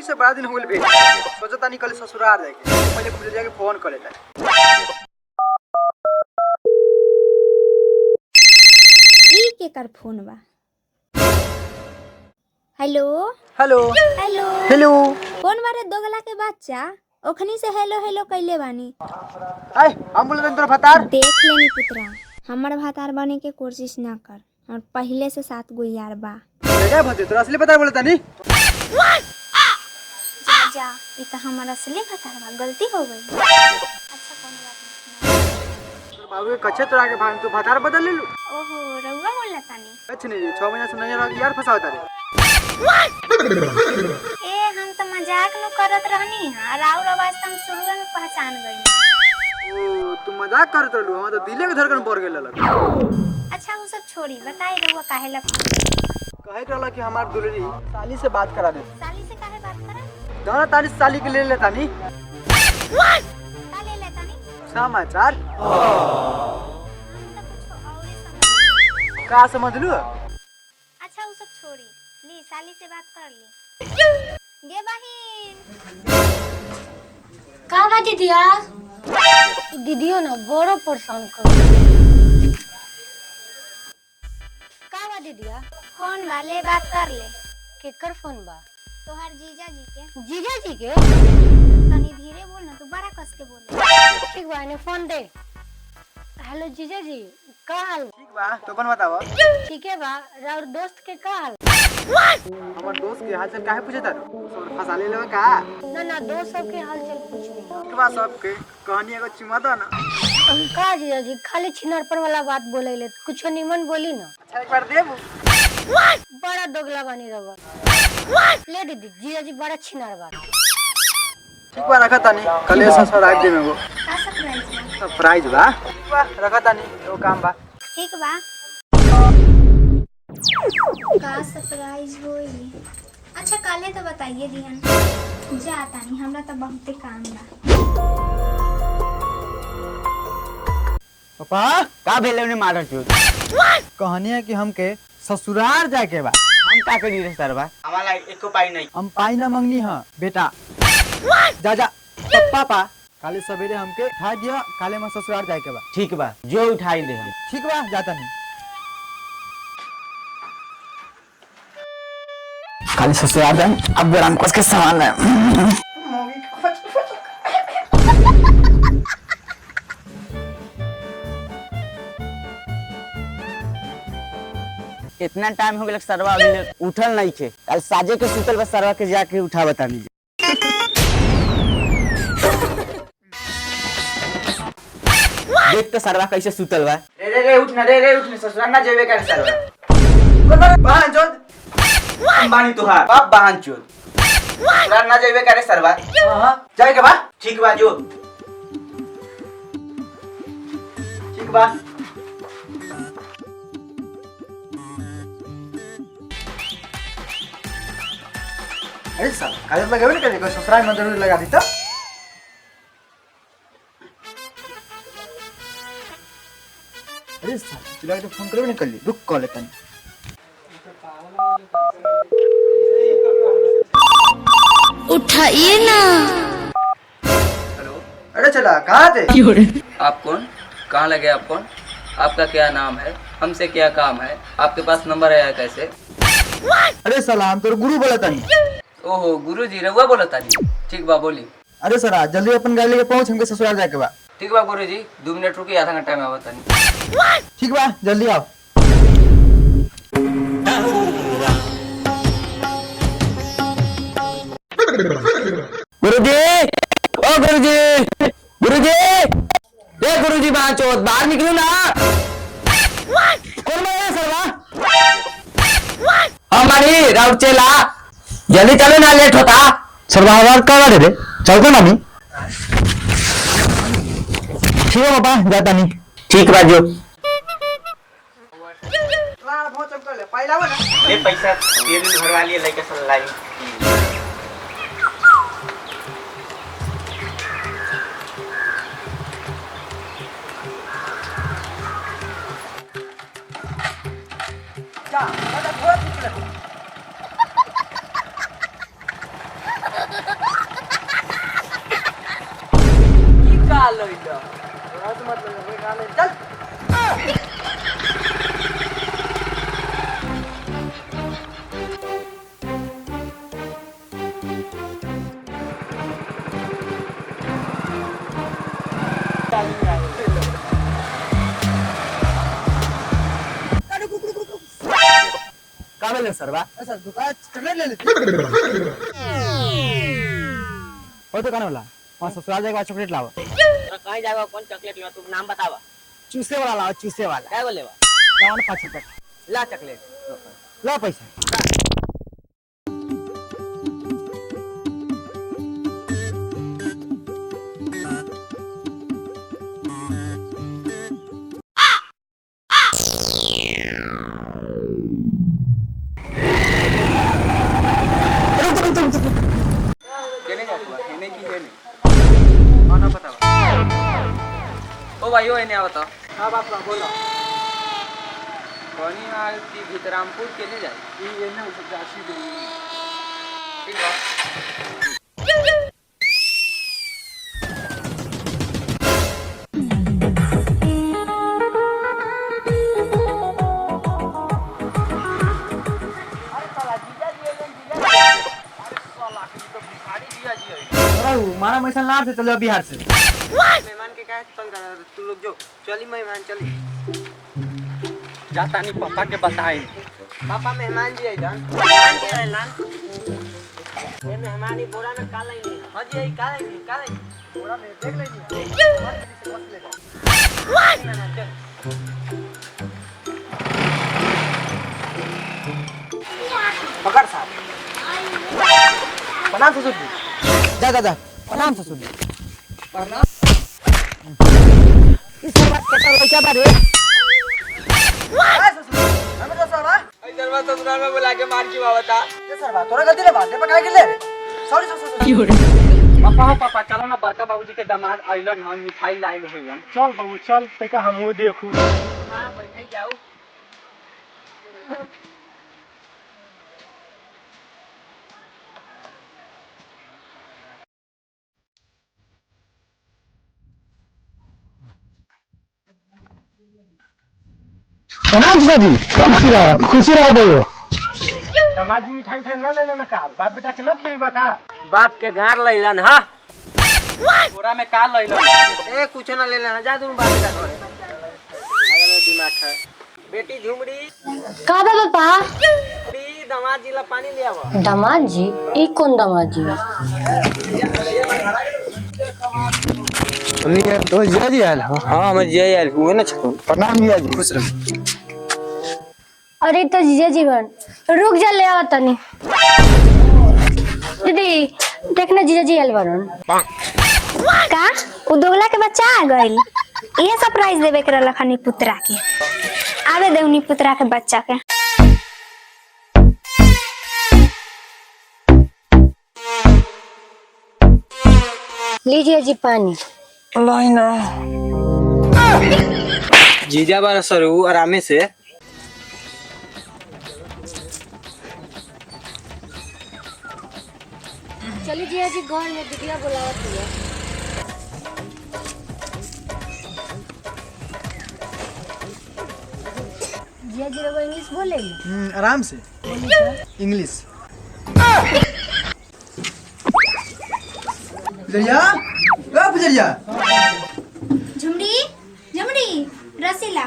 लड़की से बड़ा दिन हो गए भेज सोचता नहीं कल ससुराल जाके पहले खुद जाके फोन करे था। ई केकर फोन बा? हेलो हेलो हेलो हेलो कौन बारे दोगला के बच्चा? ओखनी से हेलो हेलो कैले बानी। हाय हम बोल रहे तोरा भतार देख लेनी पुत्रा, हमर भतार बने के कोशिश ना कर, और पहले से 7 गो यार बा। क्या भते तोरा असली भतार बोलता नहीं? जा जा, ई त हमर असली भतार बा, गलती हो गई। अच्छा कोनो बात नहीं। बाबू के कच्चे तोरा के भान तू भतार बदल ले लू। ओहो रउआ बोलता नहीं? कुछ नहीं 6 महीना से नहीं रहा यार फसावता रे। ए हम तो मजाक न करत रहनी हां, राउर आवाज त हम शुरू में पहचान गई। ओ तू मजाक करत रहलू, हम तो दिले के धड़कन बढ़ गेल लग। अच्छा वो सब छोड़ी, बताई रउआ काहे ला फोन? कहे रहला कि हमार दुलरी साली से बात करा दे। साली से काहे बात करा? दाना तारी साली के ले लेता नहीं का ले लेता नहीं? समाचार हम तो कुछ और ही समझ। का समझ लू? अच्छा वो सब छोड़ी, ली साली से बात कर ली। गे बहिन का बा दीदिया? दीदियो ना बड़ो परेशान कर। का बा दीदिया? फोन वाले बात कर ले। केकर फोन बा? तोहार जीजा जी के। जीजा जी के? तनी धीरे बोल ना, तू बड़ा कस के बोल। ठीक बा, ने फोन दे। हेलो जीजा जी, का हाल? ठीक बा तो अपन बतावा। ठीक है बा, राउर दोस्त के का हाल? हमर दोस्त के हालचाल काहे पूछे तारू? सब फंसा ले लेवा का? ना दोस्त सब के हालचाल पूछनी। ठीक बा सबके कहानी एगो चुमा दो ना। का जीजा जी खाली छिनरपन वाला बात बोलेले, कुछ निमन बोली ना। अच्छा एक बार देबू। बड़ा दोगला बनी रवा। ले दीदी, जीजा जी बड़ा छिनार बा। ठीक बा रखा तानी, कल ससुराल दे में वो का सरप्राइज बा? सरप्राइज बा। ठीक बा रखा तानी, एगो काम बा। ठीक बा। का सरप्राइज होई? अच्छा काले तो बताइए दिहन। जा तानी, हमरा तो बहुते काम बा। पापा का भेले ने मारत जो? कहानी है कि हमके ससुराल जाके बा। हम का करी रे सरवा? हमारा एको पाई नहीं। हम पाई ना मंगनी हां बेटा। जा जा पापा काले सवेरे हमके उठा दिया, काले में ससुराल जाके बा। ठीक बा, जो उठाई दे हम। ठीक बा जाता नहीं। खाली ससुराल जान, अब राम कोस के सामान है। इतना टाइम हो गया सरवा अभी उठल नहीं थे। कल साजे के सुतल बस सरवा के जाके उठा बतानी। देख तो सरवा कैसे सुतल बा। रे उठ ना, रे उठ ना, ससुराल ना जेबे कर सरवा। कोन बहन चोद अंबानी तुहार बाप बहन चोद। ससुराल ना जेबे करे सरवा। हां जाए के बा। ठीक बा जो। ठीक बा। अरे सर काले लगे नहीं करे, ससुराल में जरूर लगा दी तो। अरे सर चला के फोन करो नहीं कर ली, रुक कॉल लेता नहीं। उठाइए ना। हेलो, अरे चला कहाँ थे? आप कौन? कहाँ लगे आप कौन? आपका क्या नाम है? हमसे क्या काम है? आपके पास नंबर है कैसे? अरे सलाम तोर गुरु बोला तानी। ओहो गुरुजी रहुआ बोला था जी। ठीक बा बोली। अरे सर जल्दी अपन गाड़ी लेके पहुंच, हमके ससुराल जाके बा। ठीक बा गुरुजी, 2 मिनट रुकिए, आधा घंटा में आवत नहीं। ठीक बा जल्दी आओ। गुरुजी, ओ गुरुजी, गुरुजी, ये गुरुजी बाहर चोद बाहर निकलो ना। कौन है सरवा? हमारी राउत चला, जल्दी चलो ना, लेट होता। सरवा आवाज कहाँ रे? चल को ना भी। ठीक है पापा जाता नहीं। ठीक बाजू। ये पैसा तेल भरवा लिए लेके चल लाई। लइलो तोरा से मतलब है खा ले चल का बोले सर बा सर दुकान चॉकलेट ले ले ओ दुकान वाला वहाँ ससुराल जाके बाद चॉकलेट लाओ कहीं जाएगा कौन चॉकलेट लेगा तू नाम बतावा चूसे वाला लाओ चूसे वाला क्या बोलेवा लाओ ना 5 रुपए ला चॉकलेट लो पैसा कहने जा तू कहने की है नहीं खाना पता ओ भाई ओ एने आवता हां बाप बोलो कोनी हाल की भीतरामपुर केने जाए ये ना सब राशि दे ठीक बा मारा मैसा ना से चलो बिहार से मेहमान के काहे तंग कर तू लोग जो चली मेहमान चली जाता नहीं पापा के बताए पापा मेहमान जी आई जान मेहमान जी आइला ये मेहमान ही बोरा में काल नहीं हां जी आई काल नहीं बोरा में देख लीजिए पकड़ साहब प्रणाम ससुर जी जा प्रणाम ससुर जी प्रणाम इस बात कैसा लड़का बा रे हमें तो सर इधर में ससुराल में बुला के मार की बाबा ये सर बात तोरा गलती ले बात पकड़ा के ले सॉरी ससुर पापा हो पापा चलो ना बड़का बाबूजी के दामाद आइलन हम मिठाई लाए हुए हम चल बाबू चल तैका हमहू देखू हां बैठे जाओ प्रणाम जी खुशी रहो भैया समाज मिठाई ना लेना का बाप बेटा के न खिएबा का बाप के घर लइलन हां बोरा में का लइलो ए कुछ ना ले लेना जा तुम बात का करे अगर दिमाग है बेटी झुमड़ी का बा पापा दी दामाद जी ला पानी ले आवा दामाद जी ई कौन दामाद जी हमनी तो जिया जी आयल हो हां हम जे आइल हुए ना छको प्रणाम जिया जी खुश रहो अरे तो जीजा जीवन रुक जा ले आओ तनी दीदी देखना जीजा जी आयल बारन का उ दोगला के बच्चा आ गइल ये सरप्राइज देवे के रखनी पुत्रा के आवे देवनी पुत्रा के बच्चा के लीजिए जी पानी लाइना जीजा बार सरू आरामे से चलिए जीजा जी घर में दीदिया बुलावत है जीजा जी लोग इंग्लिश बोलेंगे आराम से इंग्लिश पुजरिया ओ पुजरिया झुमड़ी झुमड़ी रसीला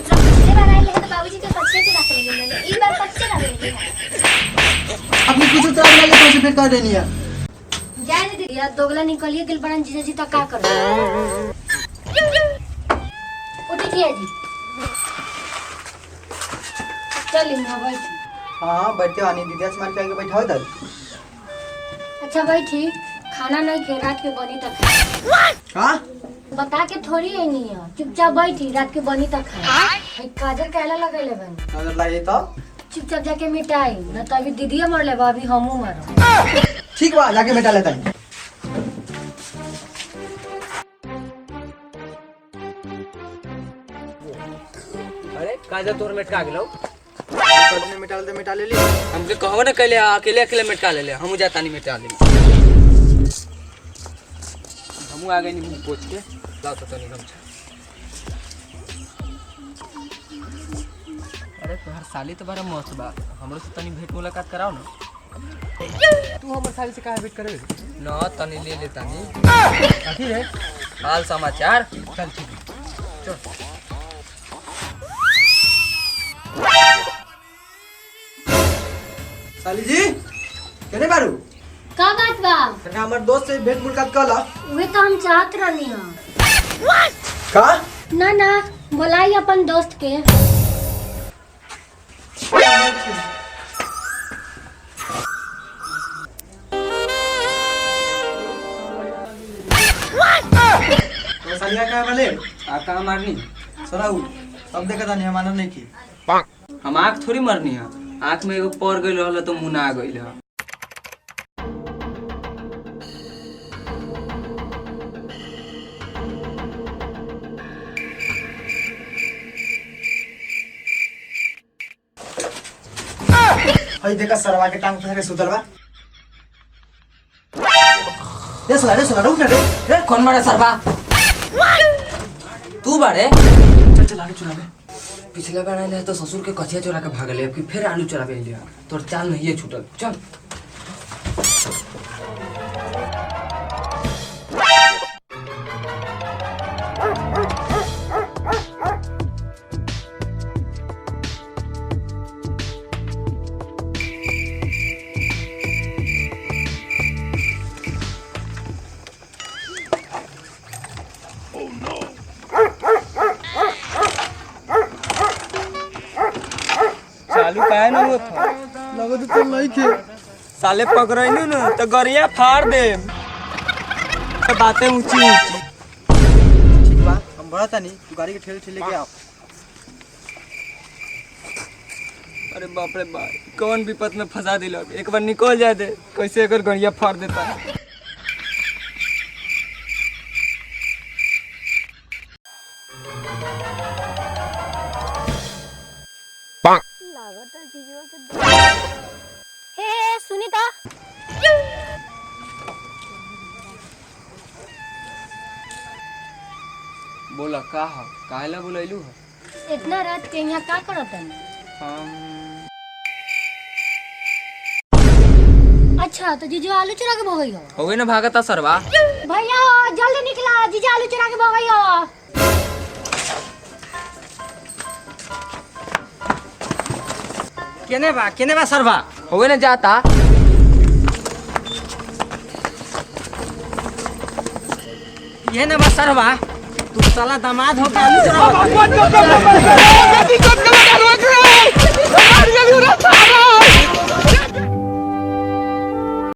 बाबूजी के बच्चे से रख लेंगे मैंने एक बार बच्चे रख लेंगे अपनी कुछ उतार लगे तो से फेंक देनी है जाए दीदी यार दोगला निकलिए दिल बड़न जीजा जी तो का कर उठिए जी चलिए ना बैठ हां बैठे आनी दीदी से मार के आगे बैठा हो इधर अच्छा बैठी खाना नहीं खे रात के बनी तक हां बता के थोड़ी है नहीं है चुपचाप बैठी रात के बनी तक खाए काजल कहला लगेले बन नजर लाए तो चुपचाप जाके मिटाई न तो अभी दीदी मर ले अभी हमू मरो ठीक बा जाके बेटा लेता है अरे काजा तोर में का गेलो मिटा ले ली। हमके कहो ना कहले अकेले अकेले मिटा ले हम जाता नहीं मिटा ले हम आ गए नहीं मुंह पोछ के लाओ तो नहीं गमछा। अरे तोहर साली तो बड़ा मस्त बा हमरो से तनी भेंट मुलाकात कराओ ना। तू हमर साली से काहे भेंट करे ना तनी ले तनी अथी रे हाल समाचार। चल ठीक है चल। साली जी केने बारू का बात बा? तने हमर दोस्त से भेंट मुलाकात कला। वे तो हम चाहत रहनी हां। का ना ना बुलाई अपन दोस्त के। तो सालिया का वाले आ कहाँ मारनी सराऊ सब देखा था नहीं हमारा नहीं की। हम आँख थोड़ी मरनी है आँख में एगो पड़ गई रहल तो मुँह आ गई है। हई देखा सरवा के टांग पे सुतल बा। रे सला रुक ना रे। कौन मारे सरवा तू बारे चल चल आगे चुरा ले। पिछले बार आए तो ससुर के कथिया चोरा के भागले अब फिर आलू चोरावे लिया तोर चाल नहीं है छूटल चल। चालू काहे ना हुआ था लगो तो नहीं के साले पकड़ैनु न तो गरिया फाड़ दे बातें ऊंची ऊंची। ठीक बा हम बढ़ता नहीं तू गाड़ी के ठेले ठेले के आओ। अरे बाप रे बाप कौन विपत में फंसा दिलक एक बार निकल जाए दे कैसे अगर गरिया फाड़ देता है। हे सुनी तो बोला का है काहेला बुलैलू है। इतना रात के यहाँ का करत है? हम अच्छा तो जीजू आलू चुरा के भगई हो। होवे ना भागता सरवा भैया हो जल्दी निकला जीजू आलू चुरा के भगई हो। केने बा सरवा होवे ना जाता ये ना बा सरवा तू साला दामाद हो के आलू चुरा